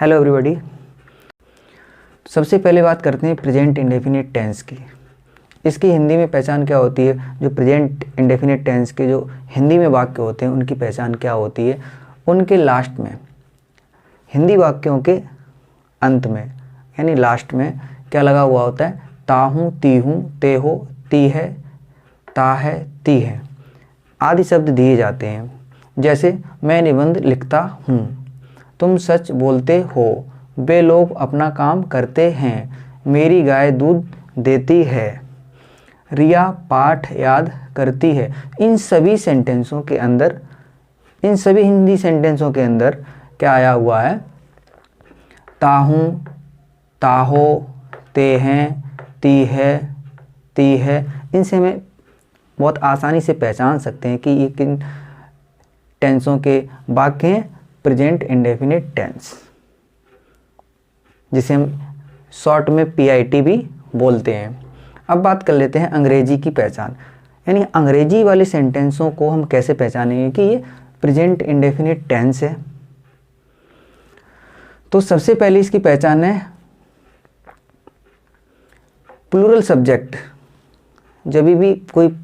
Hello everybody. सबसे पहले बात करते हैं प्रेजेंट इंडेफिनिट टेंस की। इसकी हिंदी में पहचान क्या होती है? जो प्रेजेंट इंडेफिनिट टेंस के जो हिंदी में वाक्य होते हैं उनकी पहचान क्या होती है? उनके लास्ट में, हिंदी वाक्यों के अंत में यानी लास्ट में क्या लगा हुआ होता है? ता हूँ, ती हूँ, ते हो, ती है, ता है, ती है आदि शब्द दिए जाते हैं। जैसे मैं निबंध लिखता हूँ, तुम सच बोलते हो, वे लोग अपना काम करते हैं, मेरी गाय दूध देती है, रिया पाठ याद करती है। इन सभी सेंटेंसों के अंदर, इन सभी हिंदी सेंटेंसों के अंदर क्या आया हुआ है? ता हूँ, ता हो, ते हैं, ती है, ती है। इनसे हमें बहुत आसानी से पहचान सकते हैं कि ये किन टेंसों के वाक्य हैं। प्रेजेंट इंडेफिनिट टेंस, जिसे हम शॉर्ट में PIT भी बोलते हैं। अब बात कर लेते हैं अंग्रेजी की पहचान, यानी अंग्रेजी वाले सेंटेंसों को हम कैसे पहचानेंगे कि ये प्रेजेंट इंडेफिनिट टेंस है। तो सबसे पहले इसकी पहचान है प्लूरल सब्जेक्ट। जब भी कोई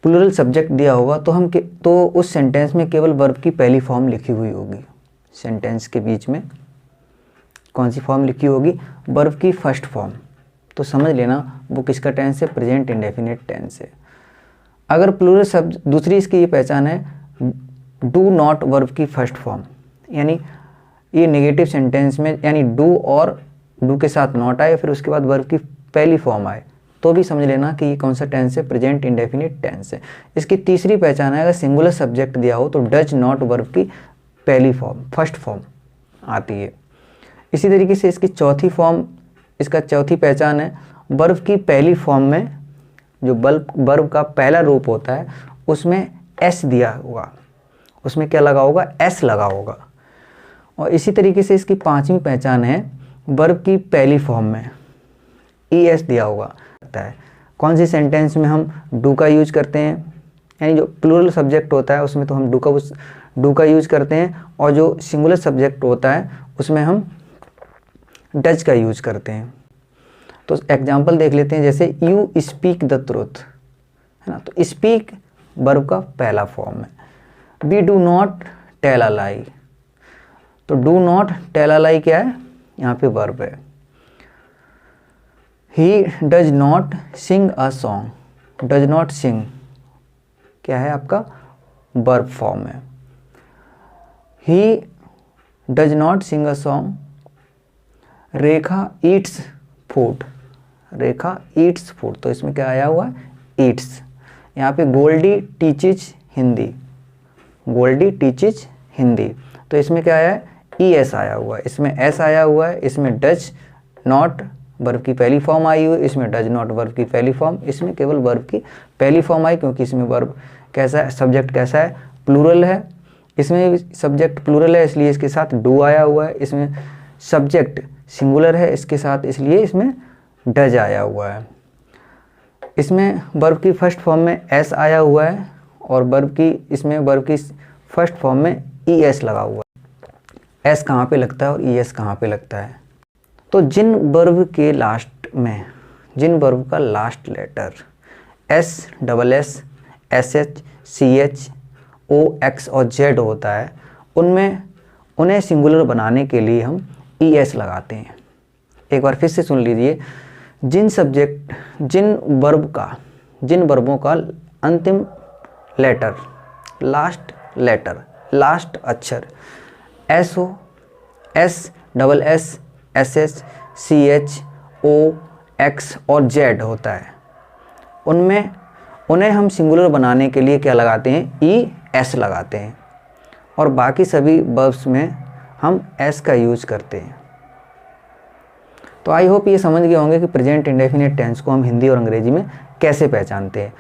प्लूरल सब्जेक्ट दिया होगा तो उस सेंटेंस में केवल वर्ब की पहली फॉर्म लिखी हुई होगी। सेंटेंस के बीच में कौन सी फॉर्म लिखी होगी? वर्ब की फर्स्ट फॉर्म। तो समझ लेना वो किसका टेंस है? प्रेजेंट इंडेफिनिट टेंस है। अगर प्लूरल शब्द, दूसरी इसकी ये पहचान है डू नॉट वर्ब की फर्स्ट फॉर्म, यानी ये नेगेटिव सेंटेंस में यानी डू और डू के साथ नॉट आए, फिर उसके बाद वर्ब की पहली फॉर्म आए, तो भी समझ लेना कि ये कौन सा टेंस है? प्रेजेंट इंडेफिनिट टेंस है। इसकी तीसरी पहचान है अगर सिंगुलर सब्जेक्ट दिया हो तो डज नॉट वर्ब की पहली फॉर्म, फर्स्ट फॉर्म आती है। इसी तरीके से इसकी चौथी फॉर्म, इसका चौथी पहचान है वर्ब की पहली फॉर्म में जो वर्ब का पहला रूप होता है उसमें एस दिया होगा, उसमें क्या लगा होगा? एस लगा होगा। और इसी तरीके से इसकी पांचवी पहचान है वर्ब की पहली फॉर्म में ES दिया होगा। है कौन सी सेंटेंस में हम डू का यूज करते हैं, यानी जो प्लूरल सब्जेक्ट होता है उसमें तो हम डू का यूज करते हैं, और जो सिंगुलर सब्जेक्ट होता है उसमें हम डज का यूज करते हैं। तो एग्जांपल देख लेते हैं, जैसे यू स्पीक द ट्रुथ, है ना। तो स्पीक वर्ब का पहला फॉर्म है। We do not tell a lie, तो do not tell a lie क्या है? यहाँ पे वर्ब है। He does not sing a song, does not sing क्या है? आपका वर्ब फॉर्म है। He does not sing a song. Rekha eats food, Rekha eats food, तो इसमें क्या आया हुआ है? eats। यहाँ पे गोल्डी टीचेज हिंदी, गोल्डी टीचेज हिंदी, तो इसमें क्या आया है? ES आया हुआ है, इसमें S आया हुआ है, इसमें डज नॉट वर्ब की पहली फॉर्म आई हुई, इसमें डज नॉट वर्ब की पहली फॉर्म, इसमें केवल वर्ब की पहली फॉर्म आई, क्योंकि इसमें वर्ब कैसा है? सब्जेक्ट कैसा है? प्लूरल है। इसमें सब्जेक्ट प्लूरल है इसलिए इसके साथ डू आया हुआ है। इसमें सब्जेक्ट सिंगुलर है इसके साथ, इसलिए इसमें डज आया हुआ है। इसमें वर्ब की फर्स्ट फॉर्म में एस आया हुआ है, और इसमें वर्ब की फर्स्ट फॉर्म में ES लगा हुआ है। एस कहाँ पे लगता है और ES कहाँ पे लगता है? तो जिन वर्ब के लास्ट में, जिन वर्ब का last letter S, SS, SH, CH, OX और Z होता है, उन्हें सिंगुलर बनाने के लिए हम ES लगाते हैं। एक बार फिर से सुन लीजिए, जिन वर्बों का अंतिम लेटर, लास्ट अक्षर S हो, S, SS, SS, CH, OX और Z होता है, उन्हें हम सिंगुलर बनाने के लिए क्या लगाते हैं? ES लगाते हैं, और बाकी सभी वर्ब्स में हम S का यूज करते हैं। तो आई होप ये समझ गए होंगे कि प्रेजेंट इंडेफिनिट टेंस को हम हिंदी और अंग्रेजी में कैसे पहचानते हैं।